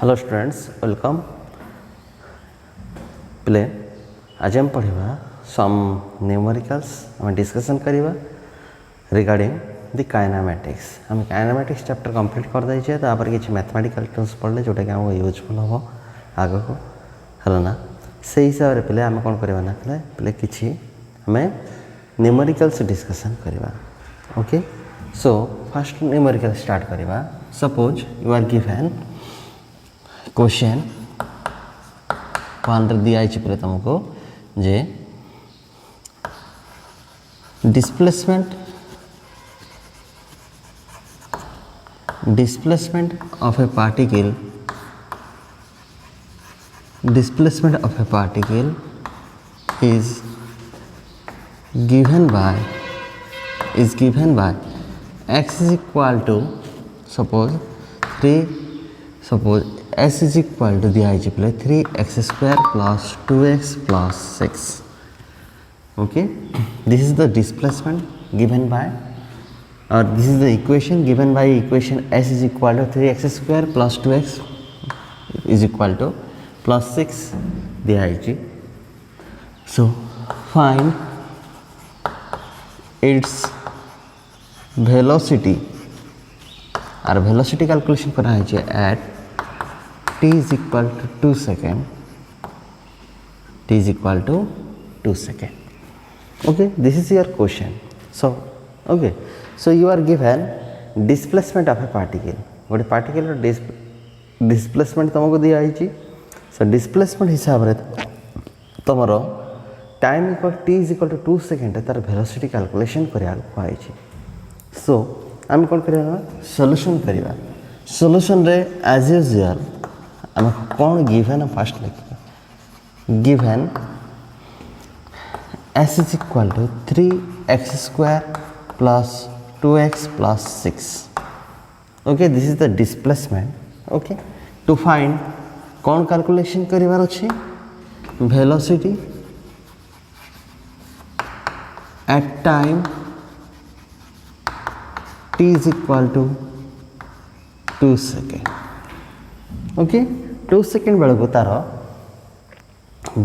Hello students welcome play आज हम पढ़ा सम न्यूमेरिकल्स हम डिस्कशन करिबा रिगार्डिंग द काइनेमेटिक्स हम काइनेमेटिक्स चैप्टर कंप्लीट कर देछे तापर किछि मैथमेटिकल टर्म्स पढ़ले जोटा कि हमको यूजफुल हो आगो को हला ना से हिसाब रे प्ले हम कोन करबा ना प्ले किछि हमें न्यूमेरिकल्स डिस्कशन करिबा okay so first numerical start करिबा suppose you are given question one दिया है तुमको जे displacement of a particle is given by x is equal to suppose s is equal to दिया है 3x square plus 2x plus 6 okay this is the displacement given by or this is the equation given by equation s is equal to 3x square plus 2x is equal to plus 6 दिया है so find its velocity और velocity calculation करा है at t is equal to 2 second okay this is your question so okay so you are given displacement of a particle गोटे particle displacement तुमको दिया है so displacement हिसाब रे तुमरो time equal t is equal to 2 second तार velocity calculation करिया है so आम कौन करिया सॉल्यूशन करिया सॉल्यूशन रे एज यूजुअल आम कौन गिवन फास्ट लिखा given s is equal to 3x square plus 2x plus 6 okay this is the displacement okay to find कौन कैलकुलेशन करिवार अछि velocity at time t is equal to 2 second okay 2 second बेले को तार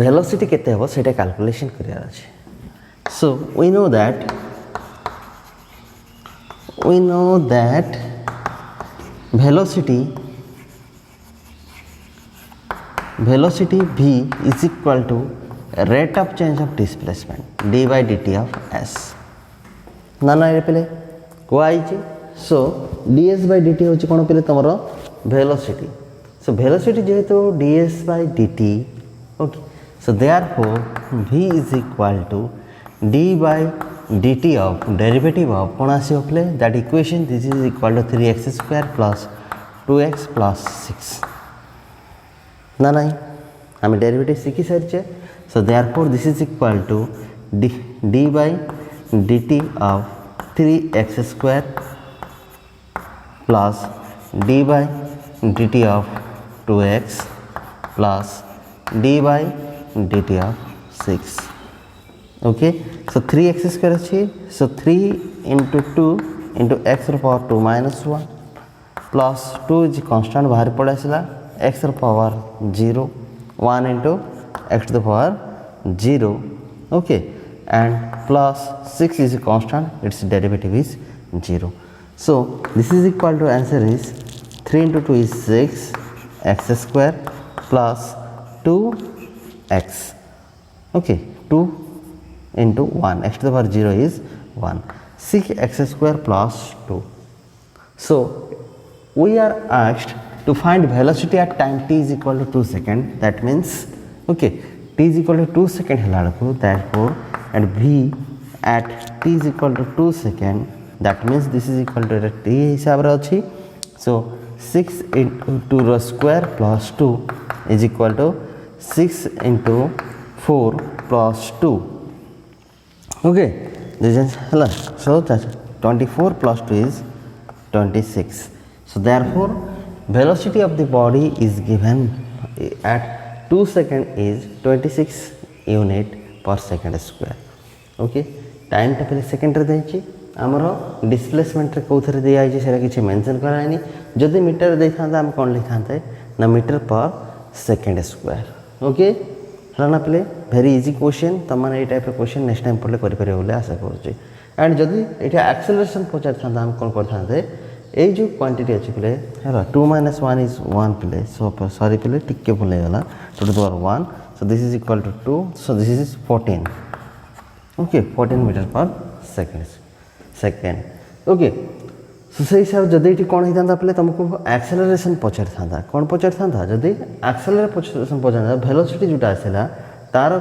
velocity केते हो सेटा calculation करियार अछि so we know that velocity v is equal to rate of change of displacement d by dt of s ना ना रे पहले को आइछि so ds by dt होछि कोन पहले तमरो velocity so velocity जेहेतु ds by dt okay so therefore v is equal to d by dt of derivative of कोन आसी play that equation this is equal to 3x square plus 2x plus 6 ना नहीं हम derivative सीखी सारिछे so therefore this is equal to d by dt of 3x square plus d by dt of 2x plus d by dt of 6 okay so 3x square अच्छी so 3 into 2 into x power 2 minus 1 plus 2 is constant बाहर पड़ा सिला x power 0 1 into x to the power 0 okay and plus 6 is a constant its derivative is 0 so this is equal to answer is 3 into 2 is 6 x square plus 2x okay 2 into 1 x to the power 0 is 1 6 x square plus 2 so we are asked to find velocity at time t is equal to 2 second that means okay t is equal to 2 second hela ko therefore and v at t is equal to 2 second that means this is equal to t hisab ra achi so 6 into 2 ro square plus 2 is equal to 6 into 4 plus 2 okay this is hela so that 24 plus 2 is 26 so therefore velocity of the body is given at 2 second is 26 unit per second square okay time टा पहले second रे देछि हमरो displacement रे कोथरे दिया है सेरा किछि mention कराइनी जदि मीटर देखांता हम कोन लिखांते ना metre per second square. Okay है ना पिले वेरी इजी क्वेश्चन तुम मैंने टाइप क्वेश्चन नेक्स्ट टाइम पढ़ले करें बोले आशा करुँचे। एंड जदि ये एक्सेलरेशन पचार था आम कौन करते ये जो क्वांटिटी अच्छे पिले है 2 - 1 इज 1 पिले सॉरी पिले टिके भूल गला 2 to the power 1 so this is equal to 2 so this is 14 okay 14 metre per second okay सो से हिसाब जदि ये कौन होता पे तुमको एक्सेलरेशन पचार था कौन पचार था जदि एक्सेलरेशन पचार वेलोसिटी जोटा आसला तार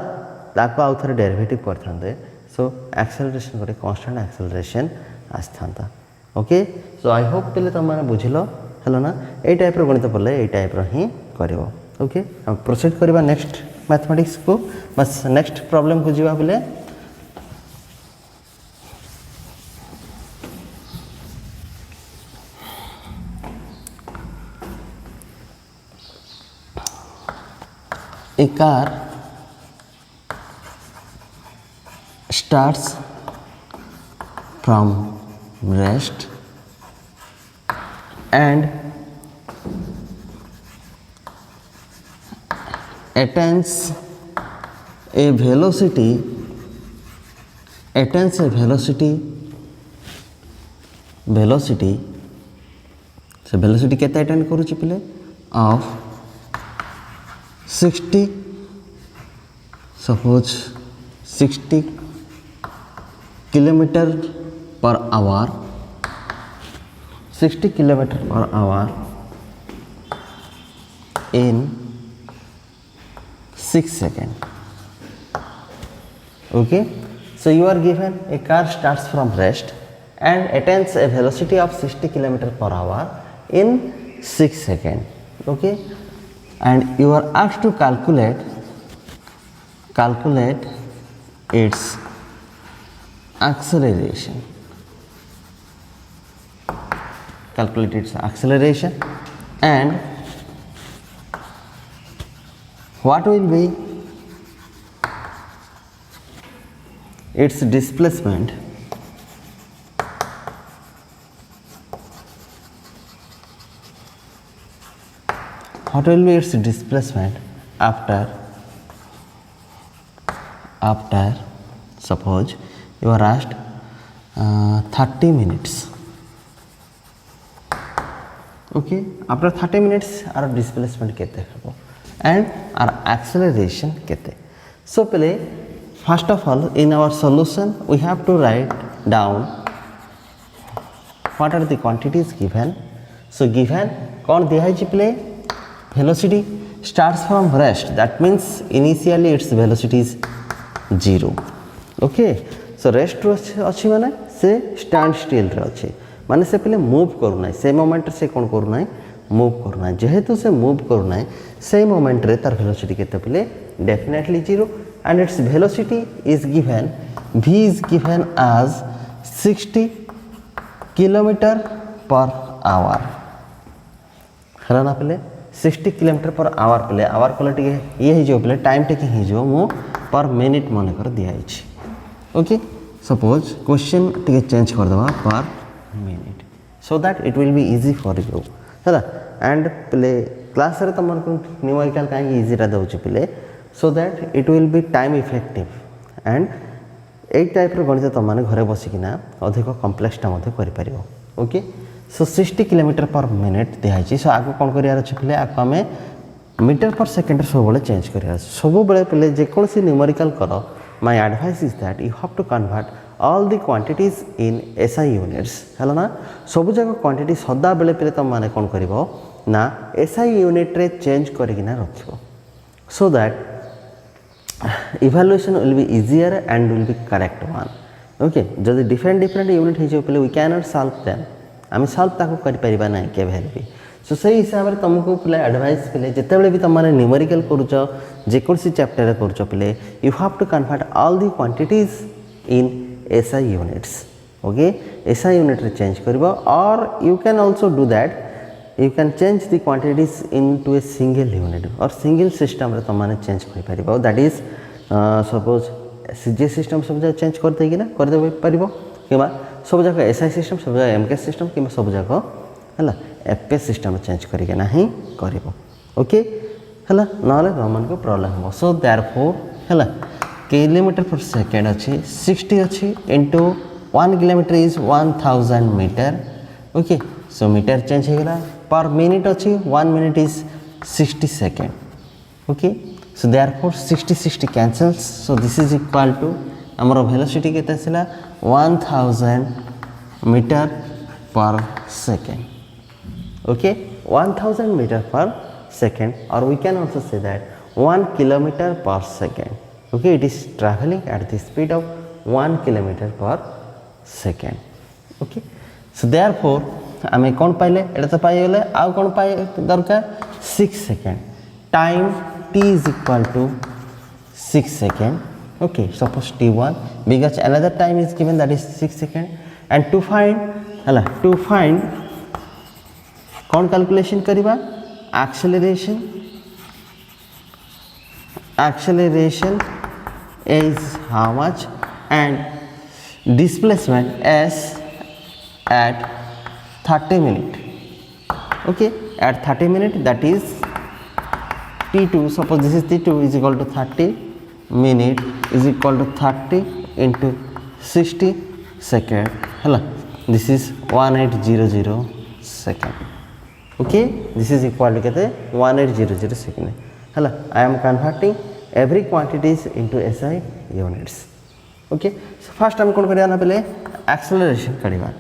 ताको आउ थे डेरिवेटिव करते सो एक्सेलरेशन गोटे कांस्टेंट एक्सेलरेशन आसता। ओके सो आई होप पे तुम मैंने बुझल है ना ये टाइप गणित पढ़ले ये टाइप ही कर। ओके हम प्रोसीड करवा नेक्स्ट मैथमेटिक्स को बस नेक्स्ट प्रॉब्लम को जीवा बोले a car starts from rest and attains a velocity से velocity केते अटेंड करूची पिले of 60 suppose 60 kilometre per hour 60 kilometre per hour in 6 seconds. Okay, so you are given a car starts from rest and attains a velocity of 60 kilometer per hour in 6 seconds. Okay, and you are asked to calculate its acceleration. Calculate its acceleration and what will be its displacement after suppose you are asked 30 minutes. Okay, after 30 minutes our displacement केते हबो and our acceleration केते. So पहले first of all in our solution we have to write down what are the quantities given. So given कौन दिया है जी पहले velocity starts from rest, that means initially its velocity is 0. Okay, so rest अच्छी माने से stand still रे अच्छी माने से पहले मूव करूना से मोमेंट से कौन करूना मूव करूना जेहेतु से मूव करूना से मोमेंट रे तार वेलोसिटी केते पहले definitely 0 and its velocity is given v is given as 60 kilometre per hour है ना पहले 60 किलोमीटर पर आवर पहले आवर पहले ये हो पहले टाइम टे कि हो मु पर मिनिट मन कर दिया ओके सपोज क्वेश्चन टे चेंज कर दवा per minute so that it will be easy for you है एंड पहले क्लास रे तुम न्यूमेरिकल कहीं इजीटा दौर पहले so that it will be time effective and A type गणित तुम मैंने घरे बसिकिना अधिक कम्प्लेक्सटा कर okay so 60 kilometre per minute दिखाई सो आगे कौन करार अच्छे पे आगे आम मीटर पर सेकेंड सब चेंज कर सब पे जेकोसी न्यूमेरिकल कर my advice is that you have to convert all the quantities in SI units है ना सब जगह क्वांटिटी सदा बेले पे तुम मैंने कौन कर ना एसआई यूनिट रे चेंज करना रख so that evaluation will be easier and will be correct one okay जदि डिफरेंट यूनिट हो पे we can not solve them आम सॉल्व ताको कर ना केवे भी सो से हिसाब से तुमको पे एडवाइस पे जिते भी तुम न्यूमेरिकल करोसी चैप्टर कर पे you have to convert all the quantities in SI units okay SI unit रे चेंज कर और you can also do that you can change the quantities into a single unit और single system तुमने change कर that is suppose CGS system सब जगह change करदे ना करदे पार कि सब जगह एसआई सिस्टम सब जगह एमकेएस सिस्टम कि सब जगह है एफपीएस सिस्टम चेंज करना ही कर ओके हैला नले तुम को प्रॉब्लम हो सो देयरफॉर हैला किलोमीटर पर सेकेंड अच्छी 60 अच्छी into 1 kilometre is 1000 metre okay so metre change हो गला पर मिनिट अच्छी 1 minute is 60 second okay so therefore 60 cancels so this is equal to आमर वेलोसिटी केते आसला 1000 metre per second okay 1000 metre per second or we can also say that 1 kilometer per second okay it is traveling at the speed of 1 kilometer per second okay so therefore आमे कौन पाइले एटा तो पाई गले आउ कौन पाई दरकार 6 second time t is equal to 6 second okay suppose t1 because another time is given that is 6 second and to find कौन calculation करिबा acceleration is how much and displacement s at 30 minute okay at 30 minute that is t2 suppose this is t2 is equal to 30 minute is equal to 30 into 60 second hala this is 1800 second okay this is equal to kete 1800 second hala I am converting every quantities into SI units okay so first हम कौन करिया ना पहले acceleration करिवा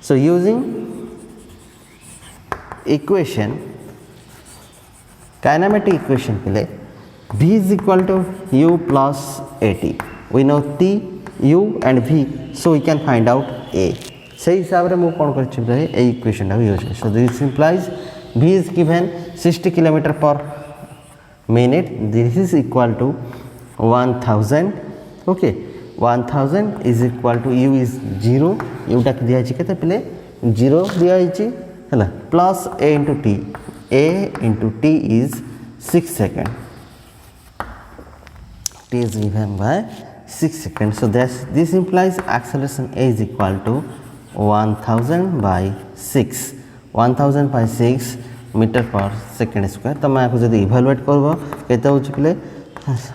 so using equation kinematic equation पहले v is equal to u plus at we know t u and v so we can find out a से हिसाब रे मु कोन करछि रे ए इक्वेशन दा use so this implies v is given 60 km per minute this is equal to 1000 okay 1000 is equal to u is 0 u टा दिया छि केते पले 0 दिया छि हला plus a into t is 6 second t is given by 6 seconds so this implies acceleration a is equal to 1000 by 6 1000 by 6 metre per second square तो मैं आपको जब इभालुएट करबो केते होछि पले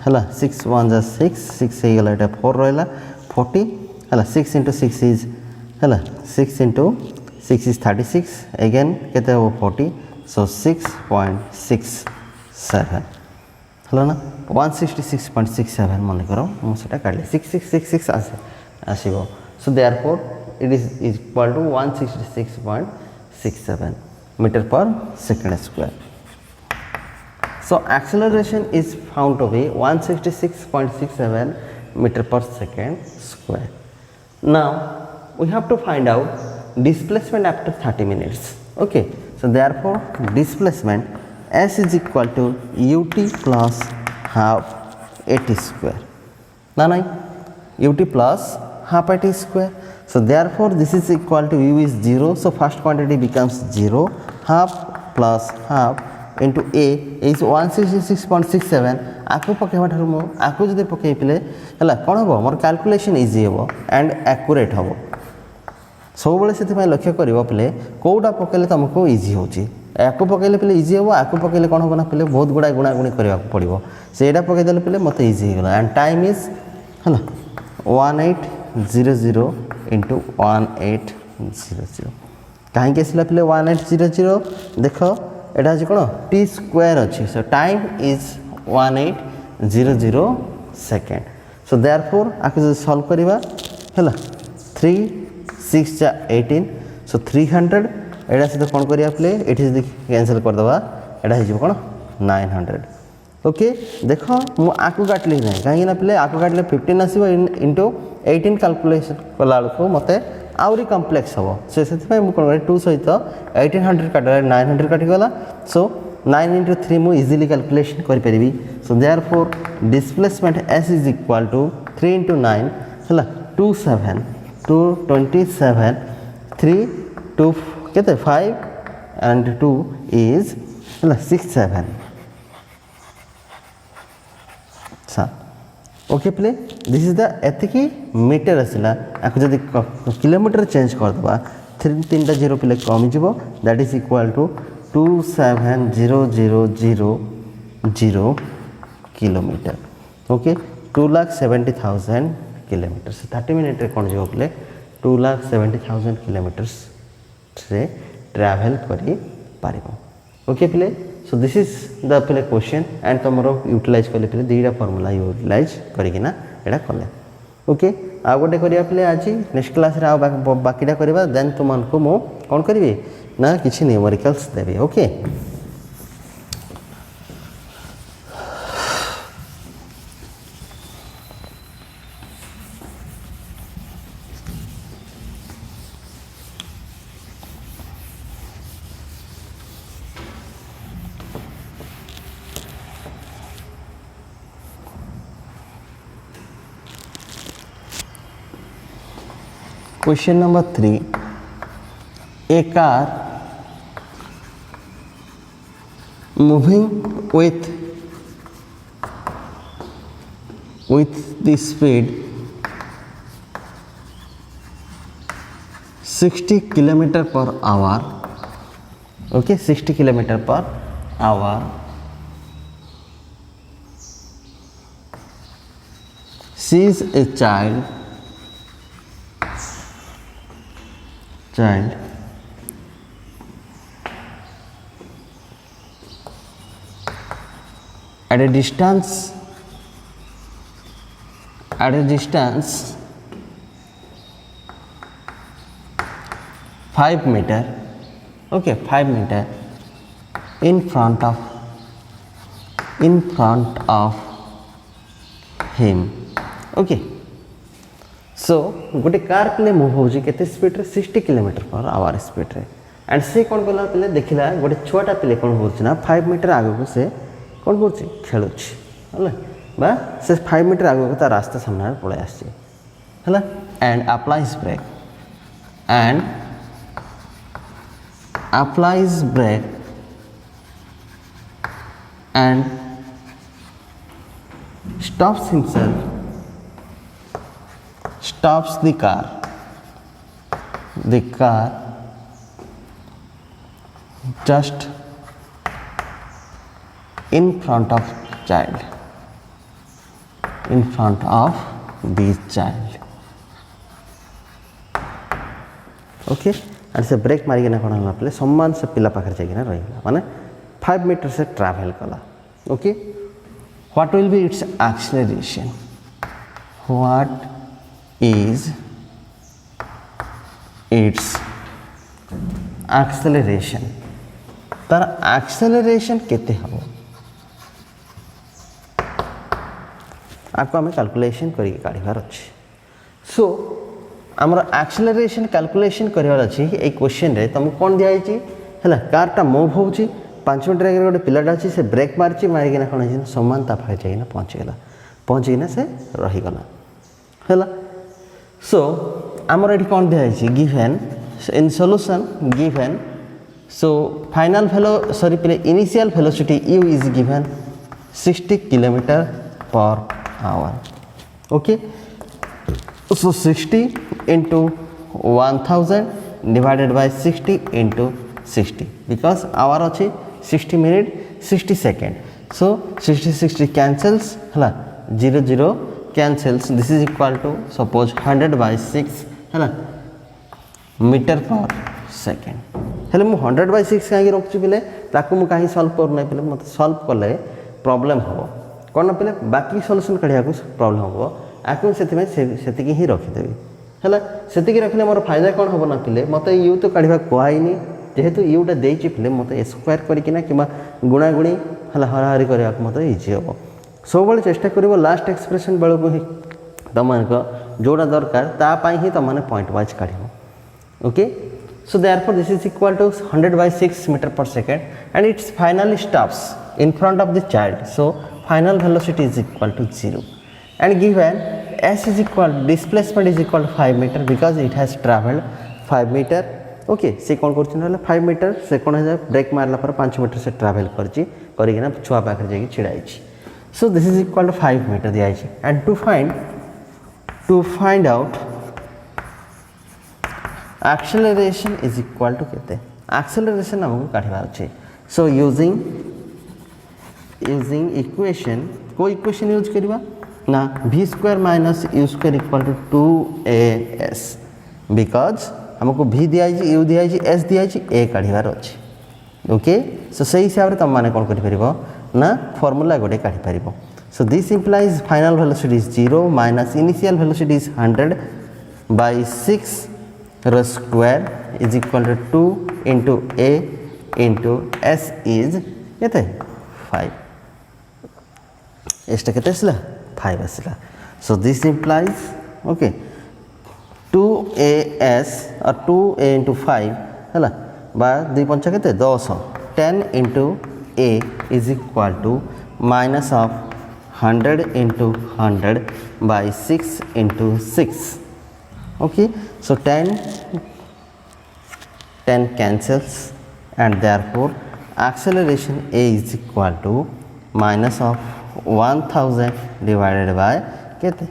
हला 6 1 जा 6 6 हे गला एटा 4 रहला 40 हला 6 into 6 is हला 6 into 6 is 36 again केते हो 40 so 6.67 हला ना 166.67 मन करो मु सेटा काढले 6666 आसीबो so therefore it is equal to 166.67 meter per second square so acceleration is found to be 166.67 meter per second square now we have to find out displacement after 30 minutes okay so therefore displacement s is equal to ut plus half at square na ut plus half at square so therefore this is equal to u is 0 so first quantity becomes 0 half plus half into a is 166.67 आकु पकेबा Tharu मो आकु जदि पकेइ पिले हला कोन हो मोर calculation easy हो and accurate हो सब बेले सेति पय लक्ष्य करिवो पिले कोउडा पकेले तुमको इजी होची आकु पकेले पिले इजी हो आकु पकेले कोन हो ना पिले बहुत गुडा गुणा गुणी करिवा पड़िवो सेडा पके देले पिले मते इजी हो एंड टाइम इज हला 1800 into 1800 कहीं के सिला पिले 1800 देखो एटा जे कोन t स्क्वायर अछि सो time is 1800 second so therefore आके जो सॉल्व करिवा हला 3 6 जा 18 सो 300 एटा से कोन करिया पिले इट इज कैंसिल कर दबा एटा हे जो कोन 900 ओके देखो मु आकु काटली नै कहीं ना पिले आकु काटले 15 आसीबो इनटू 18 कैलकुलेशन कला को मते आउरी कॉम्प्लेक्स हो से सेति मु कोन 2 सहित 1800 काटले 900 काटी गला सो 9 into 3 मु इजीली कैलकुलेशन कर परिबी so therefore displacement s is equal to 3 into 9 हला 27 3 2 केते 5 and 2 is हला 67 सा ओके प्ले दिस इज द एतिकी मीटर आसला आको जदि किलोमीटर चेंज कर दबा 3 टा जीरो प्ले कम जिवो that is equal to 27000 kilometre okay 2,70,000 kilometre 30 minute रे कौन जो बोले 2,70,000 किलोमीटर से ट्रैवल करी पारिबो ओके प्ले सो दिस इज द प्ले क्वेश्चन एंड तुमरो यूटिलाइज करले प्ले दीटा फार्मूला यूटिलाइज करिकिना एडा कले ओके आ गोटे करिया प्ले आज नेक्स्ट क्लास रे आ बाकीटा करबा देन तुमन को मो कोन करबी ना किछि numericals Devi okay Question number 3 a car moving with the speed 60 km per hour okay 60 km per hour sees a child at a distance 5 meter okay 5 meter in front of him okay सो गोटे car पे move हो केते speed रे 60 km/h speed रे and से कौन कला पे देखला गोटे छुआटा पे कौन हो ना 5 मीटर आगे को से कौन कर खेलु बा से 5 मीटर आगे को ता रास्ता सामने पड़े आसी हला and applies brake and stops the car just in front of the child okay and से ब्रेक मारी ना कोन हला पले सम्मान से पिला पाखर जाई ना रहिला माने 5 मीटर से ट्रैवल कला okay what will be it's acceleration what is its acceleration तार acceleration केते हबो आपको हमें कैलकुलेशन करी काढिबार अछि सो हमर acceleration कैलकुलेशन करिवार अछि ए क्वेश्चन रे तुम कोन दिया छि हला कारटा मूव होउछि 5 मिनट रे गोटे पिलाटा अछि से ब्रेक मारछि मारिकिना कोन अछि समान ता फाइ जाइना पहुंचीना से रहि गला हला सो आमर एठी कोन दिया छि given in solution given so final sorry पहले initial velocity u is given 60 km/h okay so 60 into 1000 divided by 60 into 60 because hour अछि 60 minute 60 second so 60 cancels हला 0 cancels this is equal to suppose 100 by 6 है metre per second हेले मु 100 by 6 काहे रखछु पिले ताकू मु काहे सॉल्व कर नै पिले मते सॉल्व करले प्रॉब्लम हो कोन पिले बाकी सॉल्यूशन कढिया को प्रॉब्लम हो आकु सेति में सेति की ही रखि देबी हला सेति की रखले मोर फायदा कोन हो ना पिले मते यू तो काढिबा कोहाई नि जेहेतु यूटा देछि पिले मते स्क्वायर करि किना किमा गुणा गुणी हला हराहरी करिया को मते इजी हो सब बळे चेष्टा करिवो लास्ट एक्सप्रेशन बेलो को ही तमन को जोड़ा दरकार ता पई ही तमने पॉइंट वाइज काढिबो okay so therefore this is equal to 100 by 6 meter per second and it finally stops in front of the child so final velocity is equal to 0 and given s is equal displacement is equal to 5 meter because it has traveled 5 meter okay से कौन कर 5 metre से कौन है break मारला पर 5 metre से travel करना छुआ पाखे जाकि छिड़ाई so this is equal to 5 metre दिया and to find out acceleration is equal to केते एक्सेलरेशन हमको काढिबार अछि सो यूजिंग इक्वेशन को इक्वेशन यूज करवा ना v square minus u square equal to 2as because हमको v दिया u दिया s दिया a काढ़ार अच्छे ओके सो से हिसाब से तुम मैंने कौन कर ना फॉर्मूला गोटे काढ़ी पार so this implies final velocity is 0 minus initial velocity is 100 by 6 रो square is equal to 2 into a into s is केते 5 एस्टा केते आसला 5 आसला सो दिस इम्प्लाइज ओके 2as और 2a इंटू 5 है बा 2 पंचा केते 10 10 into a is equal to minus of 100 into 100 by 6 into 6 okay so 10 cancels and therefore acceleration a is equal to minus of 1000 divided by केते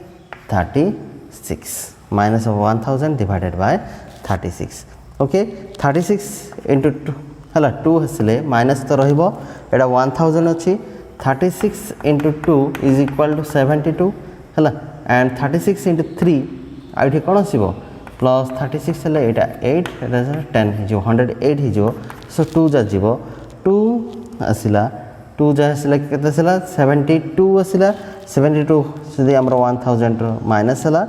36 minus of 1000 divided by 36 okay 36 into 2 हला 2 हसले minus तो रहिबो एटा 1000 अछि 36 into 2 is equal to 72 हला and 36 into 3 आइठी cone आसीबो plus 36 हेले एटा 8 एटा 10 हिजो 108 हिजो सो 2 जा जीवो 2 आसिला 2 जा आसिला केते आसिला 72 आसिला 72 सदी हमरो 1000 रो माइनस हला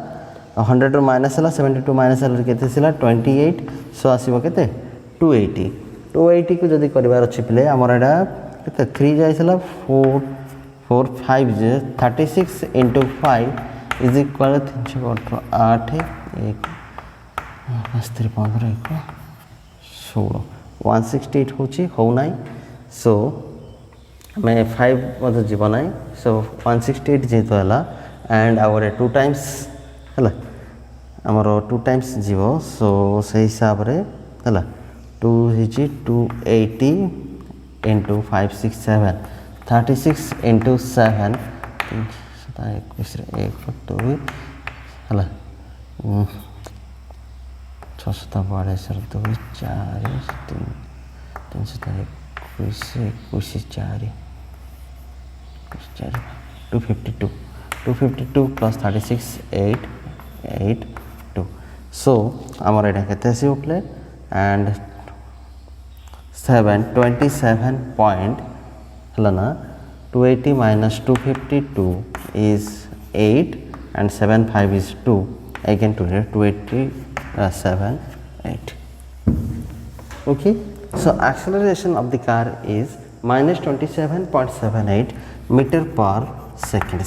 100 रो माइनस हला 72 माइनस हला केते आसिला 28 सो आसीबो केते 280 को जदी करबार अछि प्ले हमर एटा केते 3 जाइसला 4 5 जे 36 into 5 इज इक्वल 318 1 3 15 16 168 होची हो नाही सो मैं 5 मत जीवन नाही सो 168 जेतो हला एंड आवर 2 टाइम्स हला हमर 2 टाइम्स जीवो सो से हिसाब रे हला 2 हिची 280 into 5 6 7 36 into 7 2 हला 642 2 4 3 252 plus 36 8 2 so आमर एटा केते आसी उठले एंड 27 point हला ना 280 minus 252 is 8 and 75 is 2 again to 287 8 okay so acceleration of the car is minus 27.78 meter per second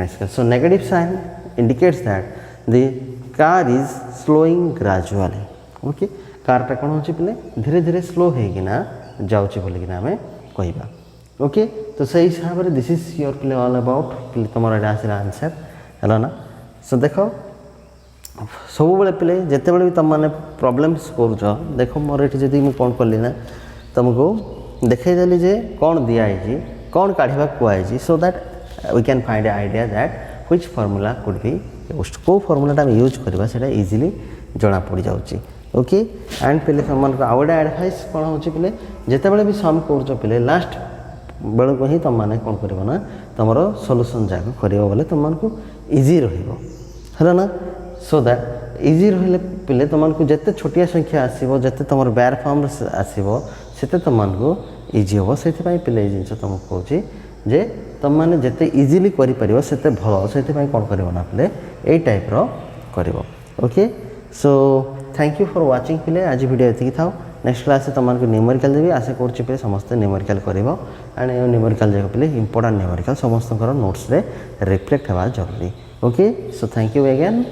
square so negative sign indicates that the car is slowing gradually okay car टा कोन होची पले धीरे धीरे slow हेगिना जाउची बोली किना हमें कहबा ओके तो सही हिसाब रे दिस इज योर प्ले ऑल अबाउट प्ले तमरा एटा आसीला आंसर हला ना सो देखो सब बेले प्ले जेते बेले भी तम माने प्रॉब्लम्स करू छ देखो मोर एठी जदी मु कोन करली ना तुमको देखाई देली जे कोन दिया है कोन काढिबा कोआई जी so that we can find a idea that which formula could be used को फार्मूला टा यूज करबा सेटा इजीली जणा पड़ी जाउची ओके एंड पे समान को आउट एडवाइस कौन होची पे जिते बड़े भी सम कर पे लास्ट बेल को ही तुम मैंने कौन कर ना तुम सॉल्यूशन जाक कर बोले तुमको इजी रहा ना सो दैट इजी रही पे तुमको जिते छोटिया संख्या आसो जिते तुम बेयर फॉर्म आसो से तुमको इजी हम से पे जिन तुमको कहूँ जे तुम मैंने जिते इजिली कर से भल से कौन कर ना पे यही टाइप कर okay so thank you for watching पिले आज वीडियो एति था नेक्स्ट क्लास तुमको न्यूमेरिकल देवी आशा कर समस्त न्यूमेरिकल कर एंड न्यूमेरिकल जगह पे इंपोर्टेंट न्यूमेरिकल समस्त नोट्स रे रिफ्लेक्ट होगा जरूरी okay so thank you again